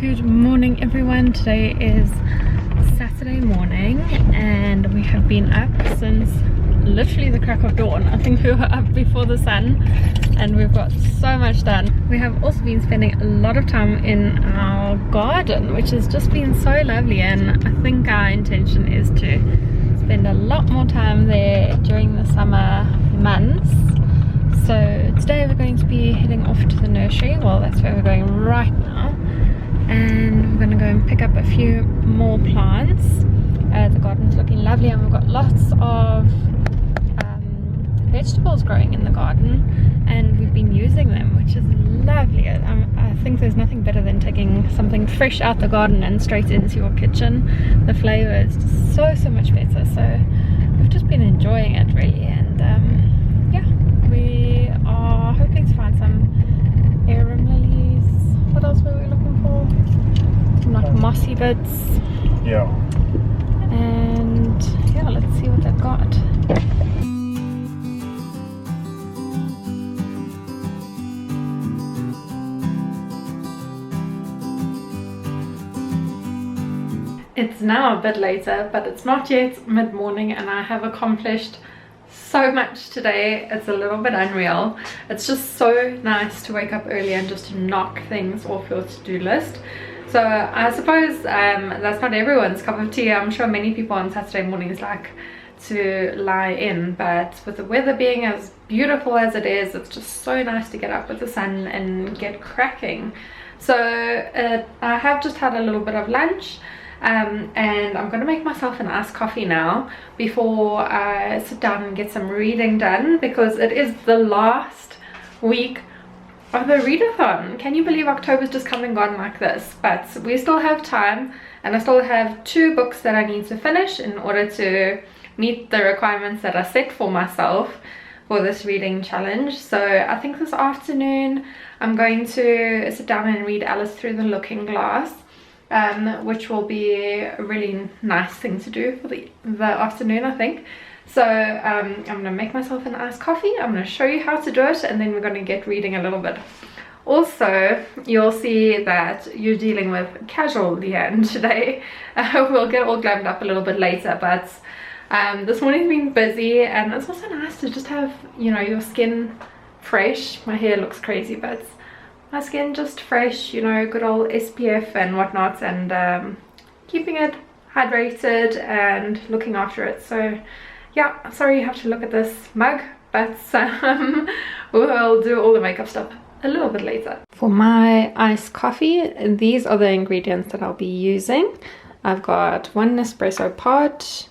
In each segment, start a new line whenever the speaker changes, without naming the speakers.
Good morning everyone. Today is Saturday morning and we have been up since literally the crack of dawn. I think we were up before the sun and we've got so much done. We have also been spending a lot of time in our garden, which has just been so lovely, and I think our intention is to spend a lot more time there during the summer months. So today we're going to be heading off to the nursery. Well, that's where we're going right now, and we're going to go and pick up a few more plants. The garden's looking lovely and we've got lots of vegetables growing in the garden and we've been using them, which is lovely. I think there's nothing better than taking something fresh out the garden and straight into your kitchen. The flavour is just so much better. So we've just been enjoying it really, and yeah, we are hoping to find some arum lilies. What else were we looking for? Not mossy bits.
Yeah.
And yeah, let's see what they've got. It's now a bit later, but it's not yet mid-morning and I have accomplished so much today. It's a little bit unreal. It's just so nice to wake up early and just to knock things off your to-do list. So I suppose that's not everyone's cup of tea. I'm sure many people on Saturday mornings like to lie in, but with the weather being as beautiful as it is, it's just so nice to get up with the sun and get cracking. So I have just had a little bit of lunch. And I'm going to make myself an iced coffee now before I sit down and get some reading done, because it is the last week of the readathon. Can you believe October's just come and gone like this? But we still have time, and I still have 2 books that I need to finish in order to meet the requirements that I set for myself for this reading challenge. So I think this afternoon I'm going to sit down and read Alice Through the Looking Glass. Which will be a really nice thing to do for the afternoon, I think. So I'm going to make myself an iced coffee. I'm going to show you how to do it, and then we're going to get reading a little bit. Also, you'll see that you're dealing with casual Leanne today. We'll get all glammed up a little bit later, but this morning's been busy, and it's also nice to just have, you know, your skin fresh. My hair looks crazy, but my skin just fresh, you know, good old SPF and whatnot, and keeping it hydrated and looking after it. So yeah, sorry you have to look at this mug, but we'll do all the makeup stuff a little bit later. For my iced coffee, these are the ingredients that I'll be using. I've got 1 espresso pot,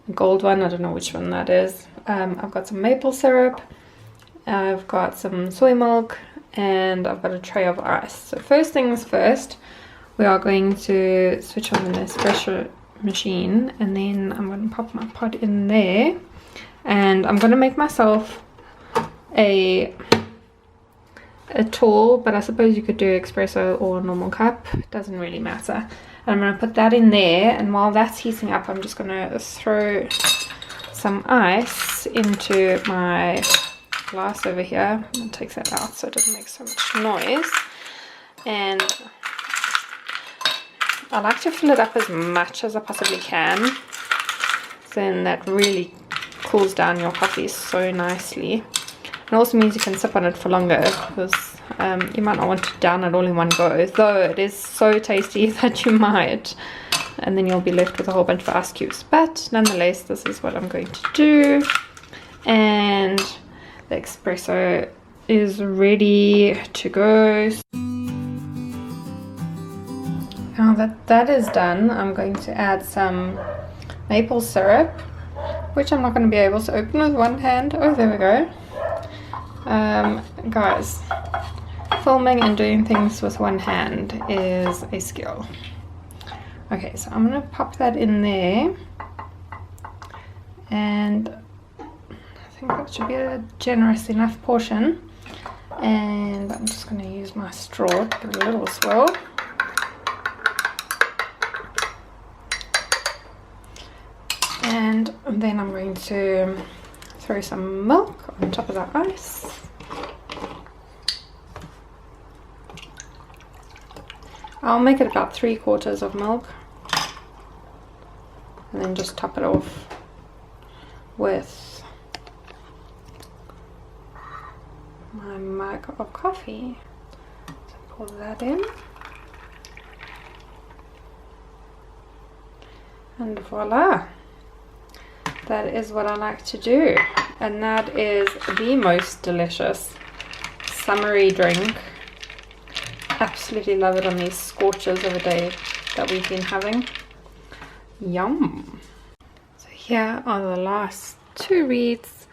a gold one, I don't know which one that is. I've got some maple syrup, I've got some soy milk, and I've got a tray of ice. So first things first, we are going to switch on the espresso machine, and then I'm going to pop my pot in there, and I'm going to make myself a tall, but I suppose you could do espresso or a normal cup, it doesn't really matter. And I'm going to put that in there, and while that's heating up, I'm just going to throw some ice into my glass over here. It takes that out so it doesn't make so much noise, and I like to fill it up as much as I possibly can, then that really cools down your coffee so nicely. It also means you can sip on it for longer, because you might not want to down it all in one go, though it is so tasty that you might, and then you'll be left with a whole bunch of ice cubes. But nonetheless, this is what I'm going to do, and the espresso is ready to go. Now that is done, I'm going to add some maple syrup, which I'm not going to be able to open with one hand. Oh, there we go. Guys, filming and doing things with one hand is a skill. Okay, so I'm going to pop that in there, and I think that should be a generous enough portion, and I'm just going to use my straw to give it a little swirl. And then I'm going to throw some milk on top of the ice. I'll make it about 3/4 of milk, and then just top it off with my mug of coffee. So pour that in, and voila, that is what I like to do, and that is the most delicious summery drink. Absolutely love it on these scorchers of a day that we've been having. Yum. So here are the last 2 reads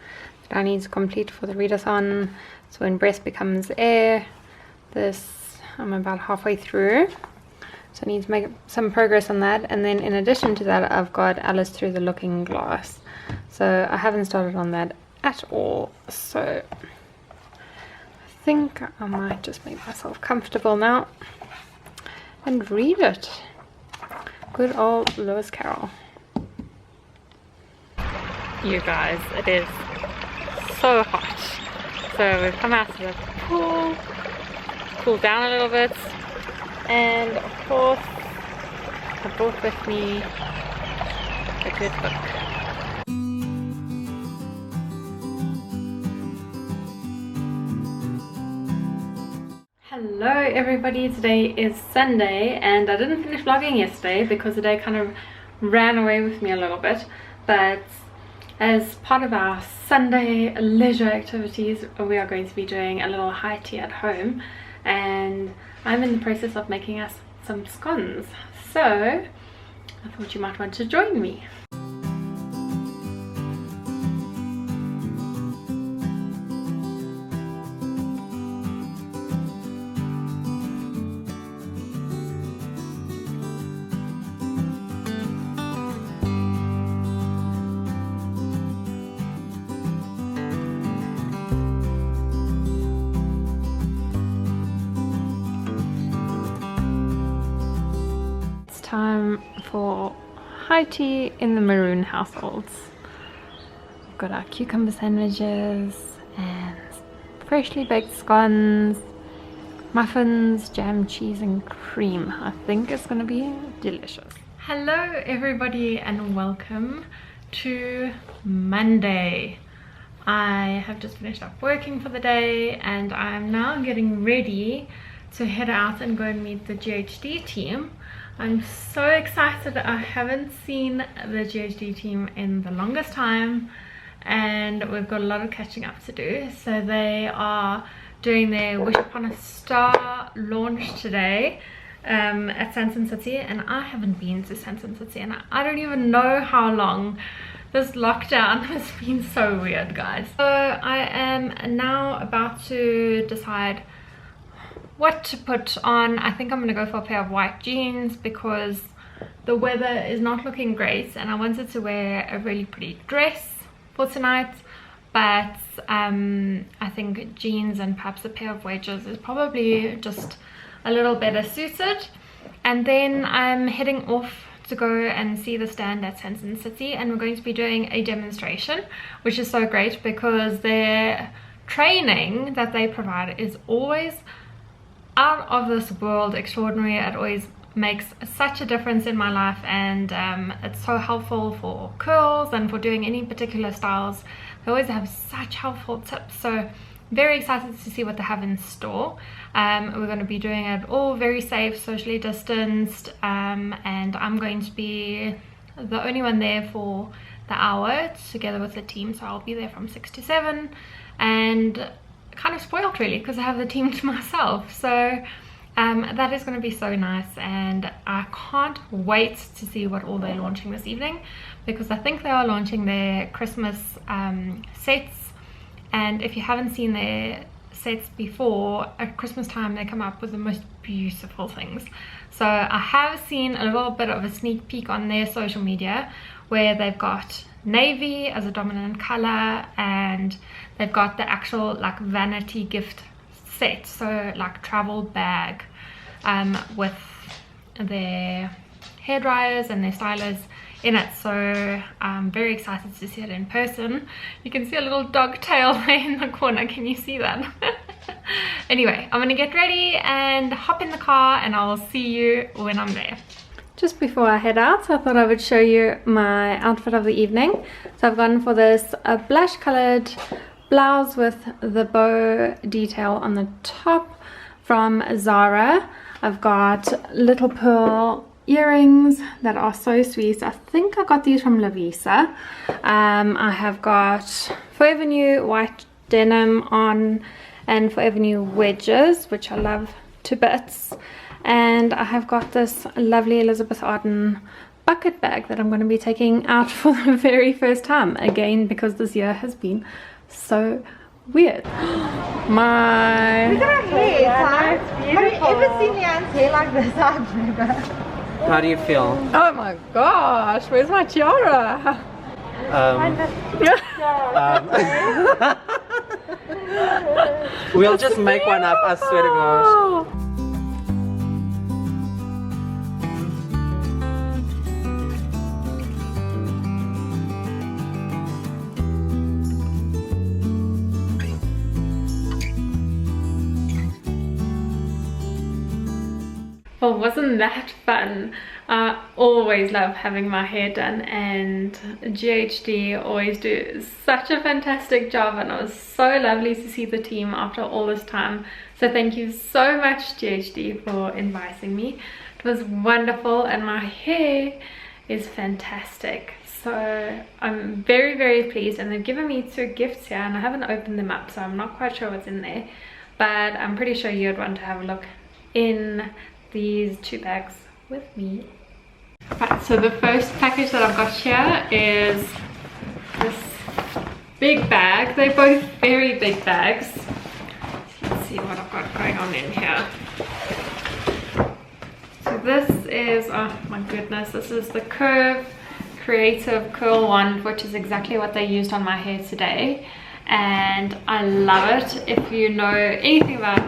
that I need to complete for the readathon. So when breast becomes air, this I'm about halfway through, so I need to make some progress on that. And then in addition to that, I've got Alice Through the Looking Glass, so I haven't started on that at all. So I think I might just make myself comfortable now and read it. Good old Lewis Carroll. You guys, it is so hot. So we've come out to the pool, cooled down a little bit, and of course I brought with me a good book. Hello everybody, today is Sunday and I didn't finish vlogging yesterday because the day kind of ran away with me a little bit, but as part of our Sunday leisure activities we are going to be doing a little high tea at home, and I'm in the process of making us some scones, so I thought you might want to join me. Time for high tea in the Maroon households. We've got our cucumber sandwiches and freshly baked scones, muffins, jam, cheese and cream. I think it's going to be delicious. Hello everybody and welcome to Monday. I have just finished up working for the day and I'm now getting ready to head out and go and meet the GHD team. I'm so excited. I haven't seen the GHD team in the longest time and we've got a lot of catching up to do. So they are doing their Wish Upon a Star launch today at Sanson City, and I haven't been to Sanson City and I don't even know how long. This lockdown has been so weird, guys. So I am now about to decide what to put on. I think I'm gonna go for a pair of white jeans because the weather is not looking great and I wanted to wear a really pretty dress for tonight, but I think jeans and perhaps a pair of wedges is probably just a little better suited. And then I'm heading off to go and see the stand at Sanson City, and we're going to be doing a demonstration, which is so great because their training that they provide is always out of this world extraordinary. It always makes such a difference in my life, and it's so helpful for curls and for doing any particular styles. They always have such helpful tips, so very excited to see what they have in store. We're going to be doing it all very safe, socially distanced, and I'm going to be the only one there for the hour together with the team, so I'll be there from 6 to 7 and kind of spoiled really because I have the team to myself. So that is going to be so nice, and I can't wait to see what all they're launching this evening, because I think they are launching their Christmas sets, and if you haven't seen their sets before, at Christmas time they come up with the most beautiful things. So I have seen a little bit of a sneak peek on their social media where they've got navy as a dominant color, and they've got the actual like vanity gift set, so like travel bag with their hair dryers and their stylers in it. So I'm very excited to see it in person. You can see a little dog tail there in the corner. Can you see that? Anyway, I'm gonna get ready and hop in the car and I'll see you when I'm there. Just before I head out, I thought I would show you my outfit of the evening. So I've gone for this blush colored blouse with the bow detail on the top from Zara. I've got little pearl earrings that are so sweet. I think I got these from Lavisa. I have got Forever New white denim on and Forever New wedges, which I love to bits. And I have got this lovely Elizabeth Arden bucket bag that I'm going to be taking out for the very first time. Again, because this year has been so weird. My...
Look at her hair, it's like, have you ever seen Leanne's hair like this? I've never.
How do you feel?
Oh my gosh, where's my tiara?
We'll just make one up, I swear to gosh.
Well, wasn't that fun? I always love having my hair done, and GHD always do such a fantastic job, and it was so lovely to see the team after all this time. So thank you so much, GHD, for inviting me. It was wonderful and my hair is fantastic. So I'm very, very pleased, and they've given me 2 gifts here and I haven't opened them up, so I'm not quite sure what's in there, but I'm pretty sure you'd want to have a look in these 2 bags with me. Right, so the first package that I've got here is this big bag. They're both very big bags. So let's see what I've got going on in here. So this is, oh my goodness, this is the Curve Creative Curl Wand, which is exactly what they used on my hair today, and I love it. If you know anything about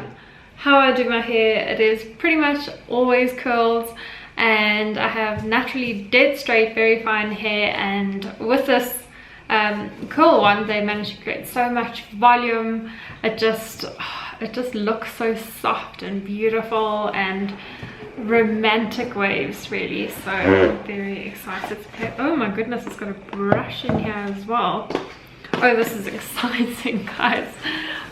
how I do my hair, it is pretty much always curls, and I have naturally dead straight, very fine hair, and with this curl one they managed to create so much volume. It just looks so soft and beautiful and romantic waves, really. So I'm very excited to play. Oh my goodness, it's got a brush in here as well. Oh, this is exciting, guys.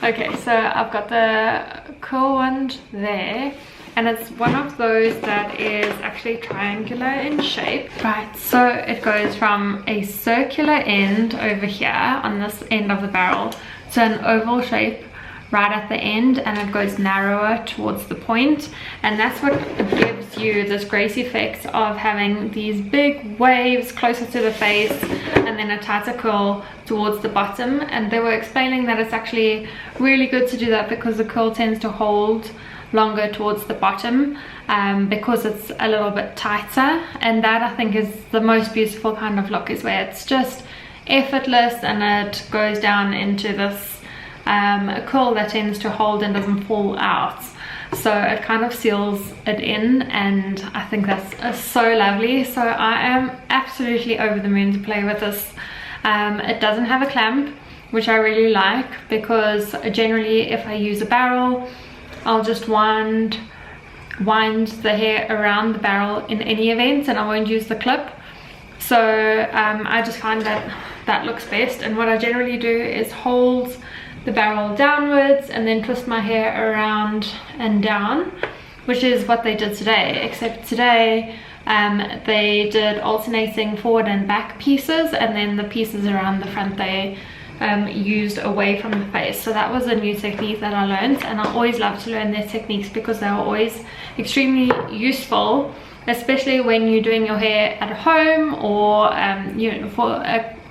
Okay, so I've got the curl wand there, and it's one of those that is actually triangular in shape. Right, so it goes from a circular end over here on this end of the barrel to an oval shape right at the end, and it goes narrower towards the point, and that's what gives you this grace effect of having these big waves closer to the face and then a tighter curl towards the bottom. And they were explaining that it's actually really good to do that because the curl tends to hold longer towards the bottom, because it's a little bit tighter, and that I think is the most beautiful kind of look, is where it's just effortless and it goes down into this a curl that tends to hold and doesn't fall out, so it kind of seals it in, and I think that's so lovely. So I am absolutely over the moon to play with this. It doesn't have a clamp, which I really like, because generally if I use a barrel I'll just wind the hair around the barrel in any event, and I won't use the clip. So I just find that looks best, and what I generally do is hold the barrel downwards and then twist my hair around and down, which is what they did today, except today they did alternating forward and back pieces, and then the pieces around the front they used away from the face. So that was a new technique that I learned, and I always love to learn their techniques because they're always extremely useful, especially when you're doing your hair at home, or you know, for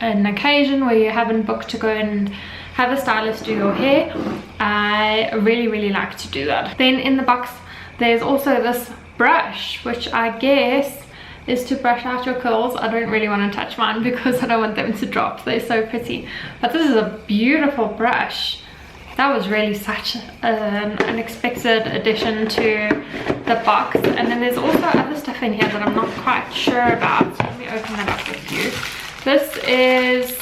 an occasion where you haven't booked to go and have a stylist do your hair. I really like to do that. Then in the box there's also this brush, which I guess is to brush out your curls. I don't really want to touch mine because I don't want them to drop. They're so pretty, but this is a beautiful brush. That was really such an unexpected addition to the box. And then there's also other stuff in here that I'm not quite sure about, so let me open that up with you. This is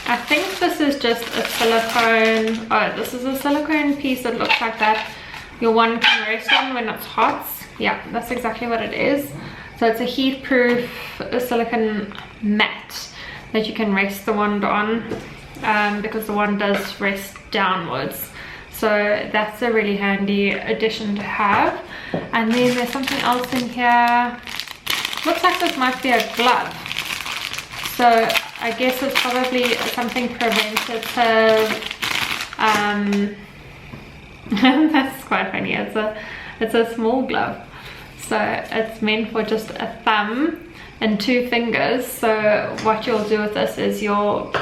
I think this is just a silicone. Oh, this is a silicone piece that looks like that your wand can rest on when it's hot. Yeah, that's exactly what it is. So it's a heat-proof silicone mat that you can rest the wand on, because the wand does rest downwards. So that's a really handy addition to have. And then there's something else in here. Looks like this might be a glove. So I guess it's probably something preventative. That's quite funny. It's a small glove. So it's meant for just a thumb and 2 fingers. So what you'll do with this is you'll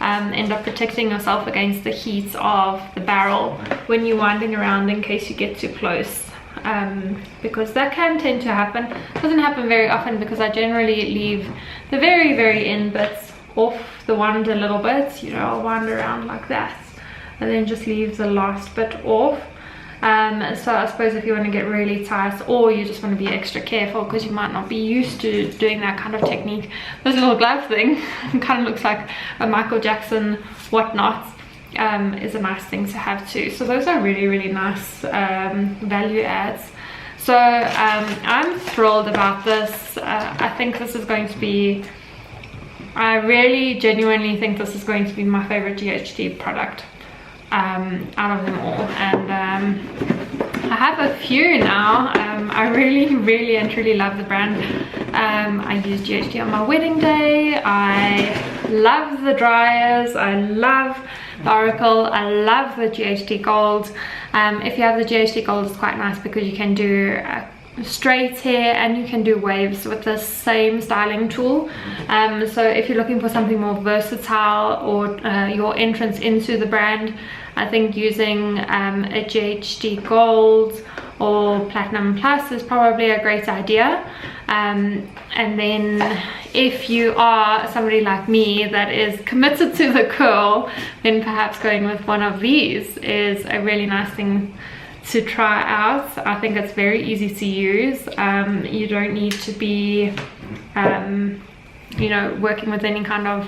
end up protecting yourself against the heat of the barrel when you're winding around, in case you get too close, because that can tend to happen. It doesn't happen very often because I generally leave the very end bits off the wand a little bit. You know, I'll wind around like that and then just leave the last bit off. So I suppose if you want to get really tight, or you just want to be extra careful because you might not be used to doing that kind of technique, this little glove thing kind of looks like a Michael Jackson whatnot, is a nice thing to have too. So those are really nice value adds. So I'm thrilled about this. I think this is going to be, I really genuinely think this is going to be my favorite GHD product out of them all. And I have a few now. I really and truly love the brand. I use GHD on my wedding day. I love the dryers. I love the Oracle. I love the GHD Gold. If you have the GHD Gold, it's quite nice because you can do straight hair and you can do waves with the same styling tool. So if you're looking for something more versatile, or your entrance into the brand, I think using a GHD Gold or Platinum Plus is probably a great idea. And then if you are somebody like me that is committed to the curl, then perhaps going with one of these is a really nice thing to try out. I think it's very easy to use. You don't need to be you know, working with any kind of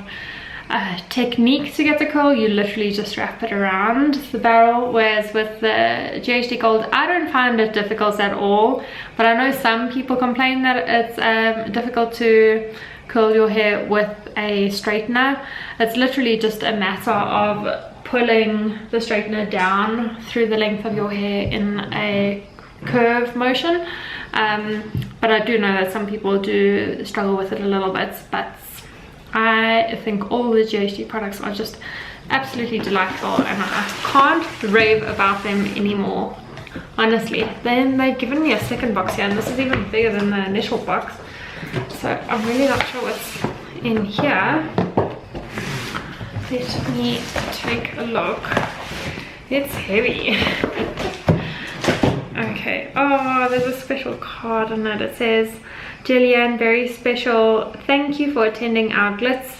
technique to get the curl. You literally just wrap it around the barrel, whereas with the GHD Gold I don't find it difficult at all, but I know some people complain that it's difficult to curl your hair with a straightener. It's literally just a matter of pulling the straightener down through the length of your hair in a curve motion, but I do know that some people do struggle with it a little bit. But I think all the GHD products are just absolutely delightful, and I can't rave about them anymore, honestly. Then they've given me a second box here, and this is even bigger than the initial box, so I'm really not sure what's in here. Let me take a look. It's heavy. Okay, oh, there's a special card on it. It says, Jillian, very special. Thank you for attending our Glitz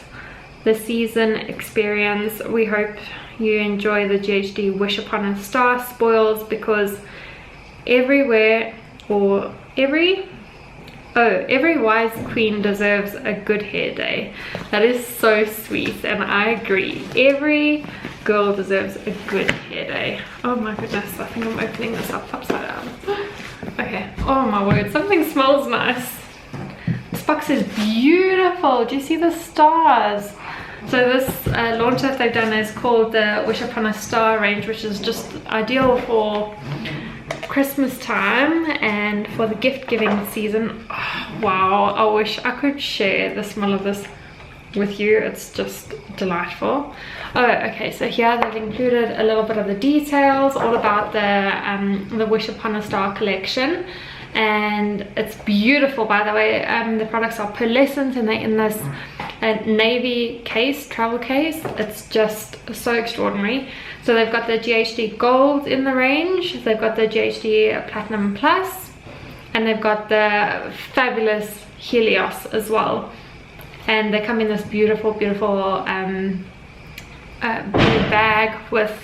the season experience. We hope you enjoy the GHD Wish Upon a Star spoils, because everywhere, or every wise queen deserves a good hair day. That is so sweet, and I agree. Every girl deserves a good hair day. Oh my goodness, I think I'm opening this up upside down. Okay, oh my word, something smells nice. This box is beautiful. Do you see the stars? So this launch that they've done is called the Wish Upon a Star range, which is just ideal for Christmas time and for the gift giving season. Oh, wow, I wish I could share the smell of this with you. It's just delightful. Oh, okay, so here they've included a little bit of the details all about the Wish Upon a Star collection, and it's beautiful, by the way. The products are pearlescent, and they're in this navy case, travel case. It's just so extraordinary. So they've got the GHD Gold in the range, they've got the GHD Platinum Plus, and they've got the fabulous Helios as well. And they come in this beautiful blue bag with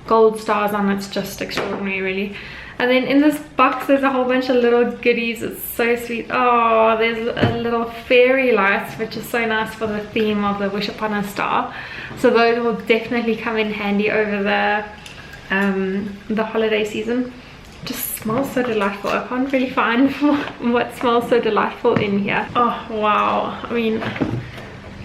gold stars on it. It's just extraordinary, really. And then in this box there's a whole bunch of little goodies. It's so sweet. Oh, there's a little fairy lights, which is so nice for the theme of the Wish Upon a Star. So those will definitely come in handy over the holiday season. Just smells so delightful. I can't really find what smells so delightful in here. Oh wow, I mean,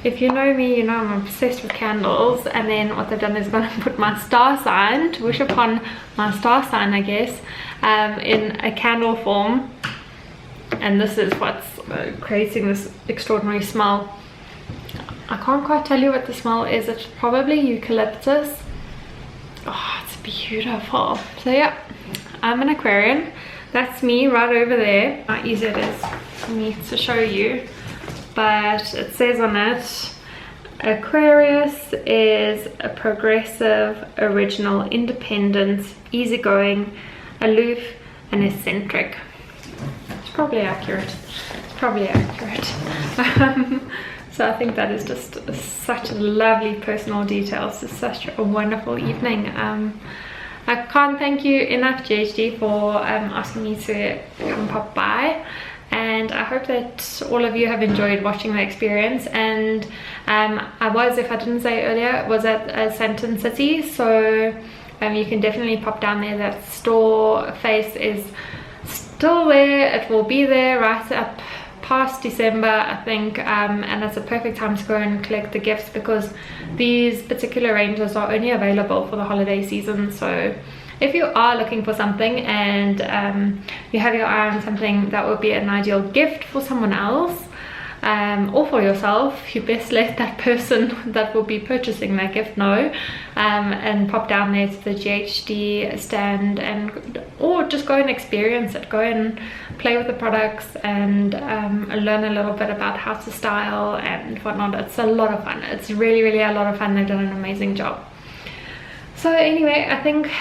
if you know me, you know I'm obsessed with candles. And then what they've done is going to put my star sign, to wish upon my star sign, I guess, in a candle form. And this is what's creating this extraordinary smell. I can't quite tell you what the smell is. It's probably eucalyptus. Oh, it's beautiful. So yeah, I'm an Aquarian. That's me right over there. How easy it is for me to show you. But it says on it, Aquarius is a progressive, original, independent, easygoing, aloof, and eccentric. It's probably accurate. It's probably accurate. So I think that is just such a lovely personal detail. It's such a wonderful evening. I can't thank you enough, GHD, for asking me to come pop by. And I hope that all of you have enjoyed watching the experience. And I was, if I didn't say earlier, was at Santon City, so you can definitely pop down there. That store face is still there. It will be there right up past December, I think, and it's a perfect time to go and collect the gifts, because these particular ranges are only available for the holiday season. So if you are looking for something and you have your eye on something that would be an ideal gift for someone else, or for yourself, you best let that person that will be purchasing that gift know, and pop down there to the GHD stand, and or just go and experience it. Go and play with the products and learn a little bit about how to style and whatnot. It's a lot of fun. It's really, really a lot of fun. They've done an amazing job. So anyway, I think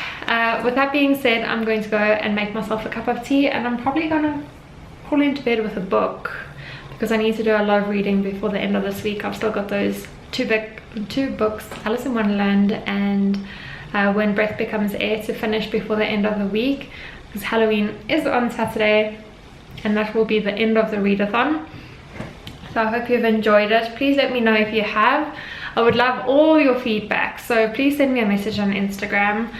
with that being said, I'm going to go and make myself a cup of tea, and I'm probably gonna crawl into bed with a book, because I need to do a lot of reading before the end of this week. I've still got those two books, Alice in Wonderland and When Breath Becomes Air, to finish before the end of the week, because Halloween is on Saturday and that will be the end of the readathon. So I hope you've enjoyed it. Please let me know if you have. I would love all your feedback, so please send me a message on Instagram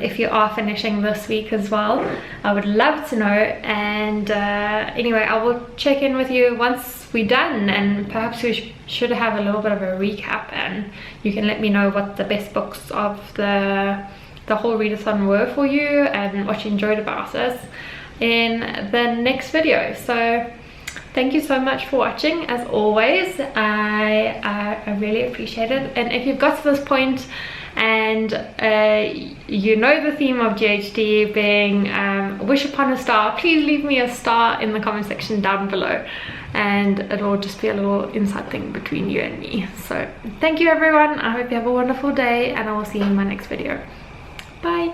if you are finishing this week as well. I would love to know. And anyway, I will check in with you once we're done, and perhaps we should have a little bit of a recap, and you can let me know what the best books of the whole readathon were for you and what you enjoyed about us in the next video. So thank you so much for watching, as always. I really appreciate it. And if you've got to this point and you know the theme of GHD being Wish Upon a Star, please leave me a star in the comment section down below, and it'll just be a little inside thing between you and me. So thank you everyone. I hope you have a wonderful day, and I will see you in my next video. Bye.